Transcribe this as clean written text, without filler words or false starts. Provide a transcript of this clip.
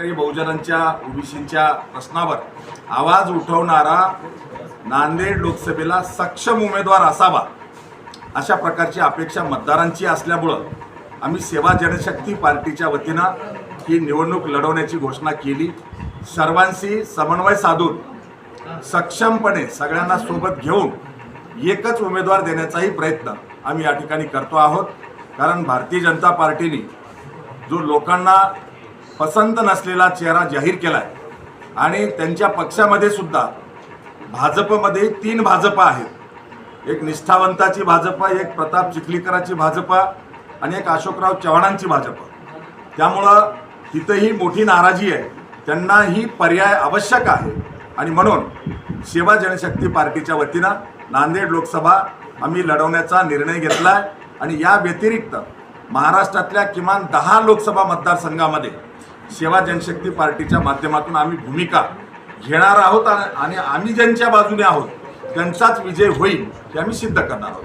शेतकरी बहुजनांच्या ओबीसींच्या प्रश्नावर आवाज उठवणारा नांदेड लोकसभेला सक्षम उमेदवार असावा अशा प्रकारची अपेक्षा मतदारांची असल्यामुळं आम्ही सेवा जनशक्ती पार्टीच्या वतीनं ही निवडणूक लढवण्याची घोषणा केली। सर्वांशी समन्वय साधून सक्षमपणे सगळ्यांना सोबत घेऊन एकच उमेदवार देण्याचाही प्रयत्न आम्ही या ठिकाणी करतो आहोत। कारण भारतीय जनता पार्टीने जो लोकांना पसंत नसलेला चेहरा जाहीर केला आहे आणि त्यांच्या पक्षामध्ये सुद्धा भाजपमध्ये 3 भाजप आहेत, एक निष्ठावंताची भाजप, एक प्रताप चिखलीकराची भाजप आणि एक अशोकराव चव्हाणांची भाजप। त्यामुळं तिथंही मोठी नाराजी आहे, त्यांना ही पर्याय आवश्यक आहे आणि म्हणून सेवा जनशक्ती पार्टीच्या वतीनं नांदेड लोकसभा आम्ही लढवण्याचा निर्णय घेतला आहे आणि या व्यतिरिक्त महाराष्ट्रातल्या किमान 10 लोकसभा मतदारसंघामध्ये सेवा जनशक्ती पार्टीच्या माध्यमातून आम्ही भूमिका घेणार आहोत आणि आम्ही ज्यांच्या बाजूने आहोत त्यांचाच विजय होईल हे आम्ही सिद्ध करणार आहोत।